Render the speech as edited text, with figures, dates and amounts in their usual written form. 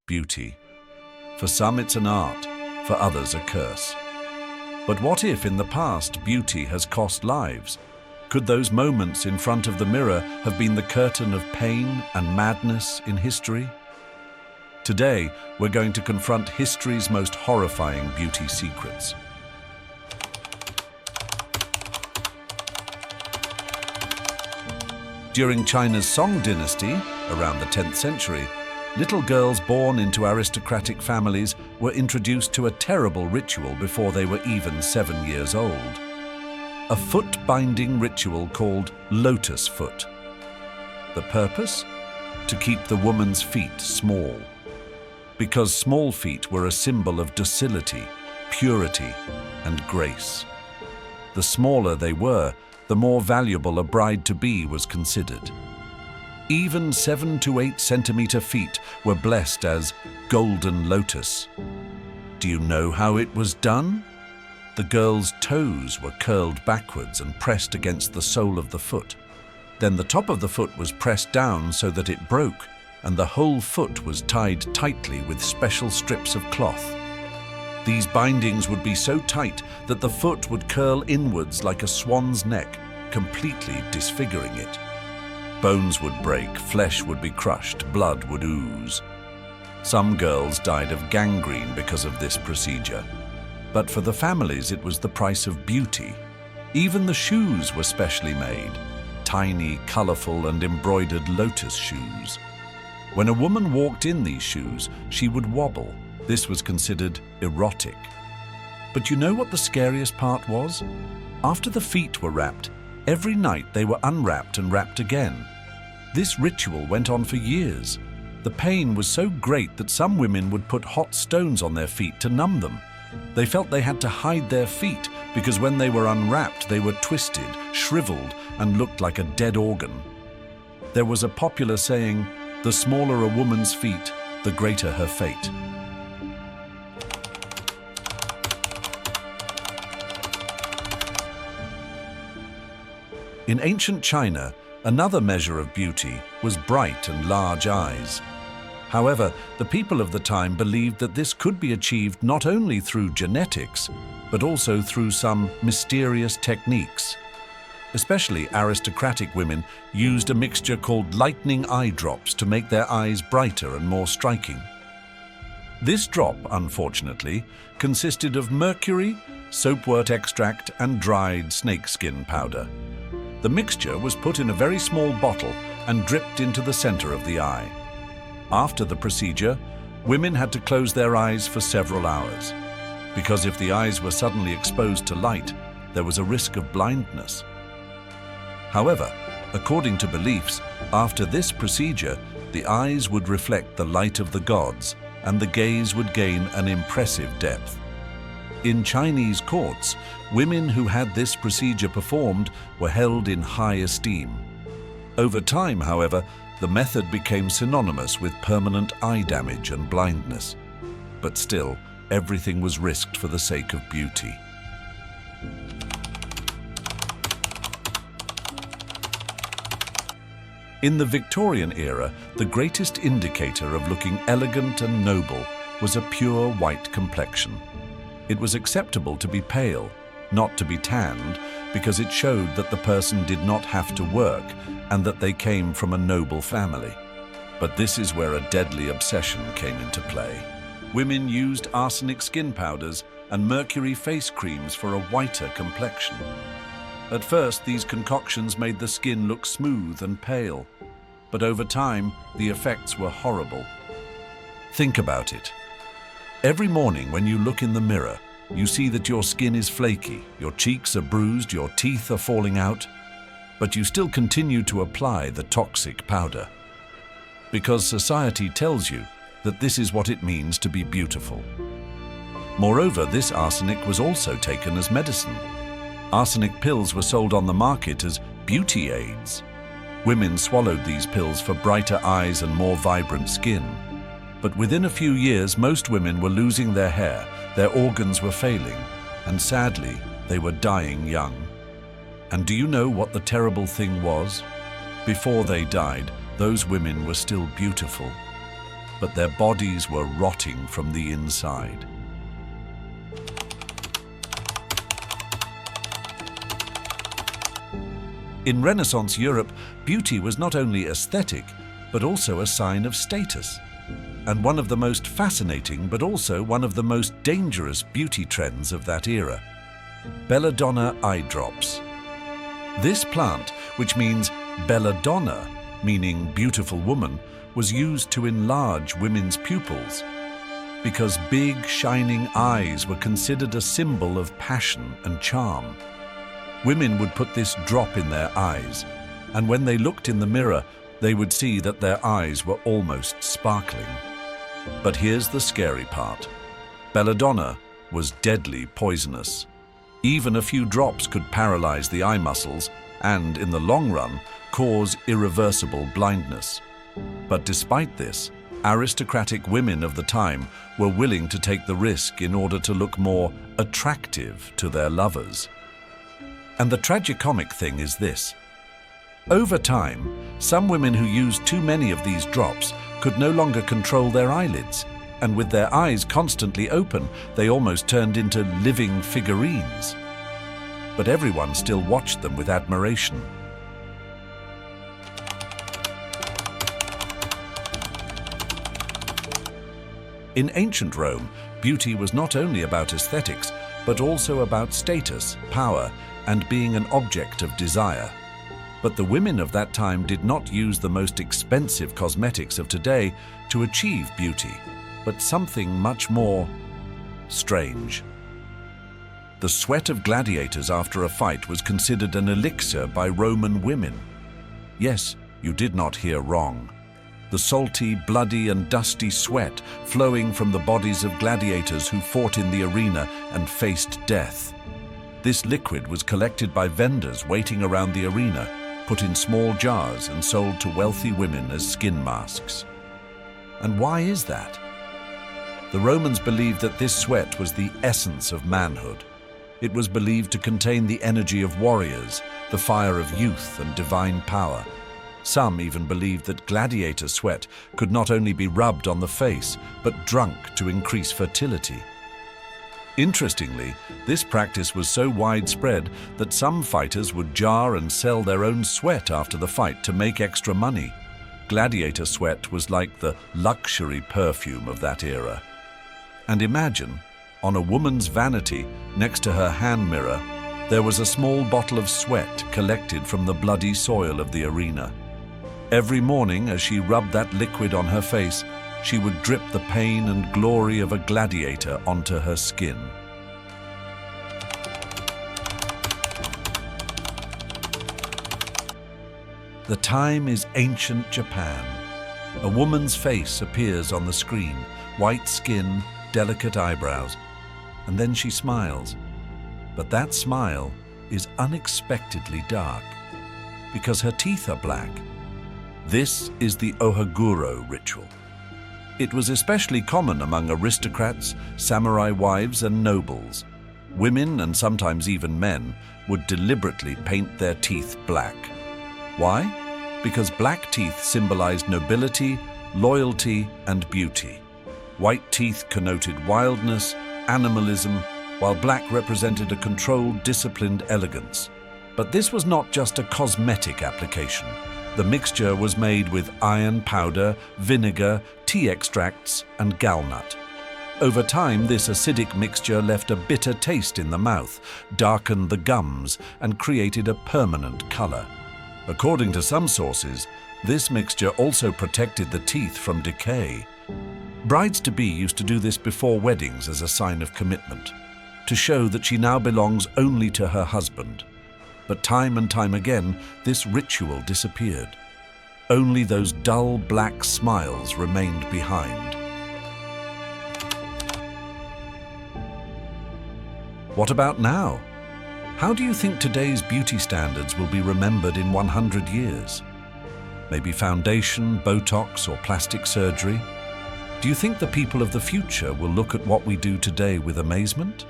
beauty. For some it's an art, for others a curse. But what if in the past beauty has cost lives? Could those moments in front of the mirror have been the curtain of pain and madness in history? Today, we're going to confront history's most horrifying beauty secrets. During China's Song dynasty, around the 10th century, little girls born into aristocratic families were introduced to a terrible ritual before they were even 7 years old. A foot-binding ritual called lotus foot. The purpose? To keep the woman's feet small. Because small feet were a symbol of docility, purity, and grace. The smaller they were, the more valuable a bride-to-be was considered. Even 7 to 8 centimeter feet were blessed as golden lotus. Do you know how it was done? The girl's toes were curled backwards and pressed against the sole of the foot. Then the top of the foot was pressed down so that it broke, and the whole foot was tied tightly with special strips of cloth. These bindings would be so tight that the foot would curl inwards like a swan's neck, completely disfiguring it. Bones would break, flesh would be crushed, blood would ooze. Some girls died of gangrene because of this procedure. But for the families, it was the price of beauty. Even the shoes were specially made, tiny, colorful, and embroidered lotus shoes. When a woman walked in these shoes, she would wobble. This was considered erotic. But you know what the scariest part was? After the feet were wrapped, every night they were unwrapped and wrapped again. This ritual went on for years. The pain was so great that some women would put hot stones on their feet to numb them. They felt they had to hide their feet because when they were unwrapped, they were twisted, shriveled, and looked like a dead organ. There was a popular saying, "The smaller a woman's feet, the greater her fate." In ancient China, another measure of beauty was bright and large eyes. However, the people of the time believed that this could be achieved not only through genetics, but also through some mysterious techniques. Especially aristocratic women used a mixture called lightning eye drops to make their eyes brighter and more striking. This drop, unfortunately, consisted of mercury, soapwort extract, and dried snakeskin powder. The mixture was put in a very small bottle and dripped into the center of the eye. After the procedure, women had to close their eyes for several hours, because if the eyes were suddenly exposed to light, there was a risk of blindness. However, according to beliefs, after this procedure, the eyes would reflect the light of the gods, and the gaze would gain an impressive depth. In Chinese courts, women who had this procedure performed were held in high esteem. Over time, however, the method became synonymous with permanent eye damage and blindness. But still, everything was risked for the sake of beauty. In the Victorian era, the greatest indicator of looking elegant and noble was a pure white complexion. It was acceptable to be pale, not to be tanned, because it showed that the person did not have to work and that they came from a noble family. But this is where a deadly obsession came into play. Women used arsenic skin powders and mercury face creams for a whiter complexion. At first, these concoctions made the skin look smooth and pale, but over time, the effects were horrible. Think about it. Every morning when you look in the mirror, you see that your skin is flaky, your cheeks are bruised, your teeth are falling out, but you still continue to apply the toxic powder. Because society tells you that this is what it means to be beautiful. Moreover, this arsenic was also taken as medicine. Arsenic pills were sold on the market as beauty aids. Women swallowed these pills for brighter eyes and more vibrant skin. But within a few years, most women were losing their hair, their organs were failing, and sadly, they were dying young. And do you know what the terrible thing was? Before they died, those women were still beautiful. but their bodies were rotting from the inside. In Renaissance Europe, beauty was not only aesthetic, but also a sign of status. And one of the most fascinating, but also one of the most dangerous beauty trends of that era: belladonna eye drops. This plant, which means belladonna, meaning beautiful woman, was used to enlarge women's pupils, because big, shining eyes were considered a symbol of passion and charm. Women would put this drop in their eyes, and when they looked in the mirror, they would see that their eyes were almost sparkling. But here's the scary part. Belladonna was deadly poisonous. Even a few drops could paralyze the eye muscles and, in the long run, cause irreversible blindness. But despite this, aristocratic women of the time were willing to take the risk in order to look more attractive to their lovers. And the tragicomic thing is this: over time, some women who used too many of these drops could no longer control their eyelids, and with their eyes constantly open, they almost turned into living figurines. But everyone still watched them with admiration. In ancient Rome, beauty was not only about aesthetics, but also about status, power, and being an object of desire. But the women of that time did not use the most expensive cosmetics of today to achieve beauty, but something much more strange. The sweat of gladiators after a fight was considered an elixir by Roman women. Yes, you did not hear wrong. The salty, bloody, and dusty sweat flowing from the bodies of gladiators who fought in the arena and faced death. This liquid was collected by vendors waiting around the arena, put in small jars and sold to wealthy women as skin masks. And why is that? The Romans believed that this sweat was the essence of manhood. It was believed to contain the energy of warriors, the fire of youth and divine power. Some even believed that gladiator sweat could not only be rubbed on the face, but drunk to increase fertility. Interestingly, this practice was so widespread that some fighters would jar and sell their own sweat after the fight to make extra money. Gladiator sweat was like the luxury perfume of that era. And imagine, on a woman's vanity, next to her hand mirror, there was a small bottle of sweat collected from the bloody soil of the arena. Every morning, as she rubbed that liquid on her face, she would drip the pain and glory of a gladiator onto her skin. The time is ancient Japan. A woman's face appears on the screen, white skin, delicate eyebrows, and then she smiles. But that smile is unexpectedly dark, because her teeth are black. This is the ohaguro ritual. It was especially common among aristocrats, samurai wives, and nobles. Women, and sometimes even men, would deliberately paint their teeth black. Why? Because black teeth symbolized nobility, loyalty, and beauty. White teeth connoted wildness, animalism, while black represented a controlled, disciplined elegance. But this was not just a cosmetic application. The mixture was made with iron powder, vinegar, tea extracts, and gallnut. Over time, this acidic mixture left a bitter taste in the mouth, darkened the gums, and created a permanent color. According to some sources, this mixture also protected the teeth from decay. Brides-to-be used to do this before weddings as a sign of commitment, to show that she now belongs only to her husband. But time and time again, this ritual disappeared. Only those dull black smiles remained behind. What about now? How do you think today's beauty standards will be remembered in 100 years? Maybe foundation, Botox, or plastic surgery? Do you think the people of the future will look at what we do today with amazement?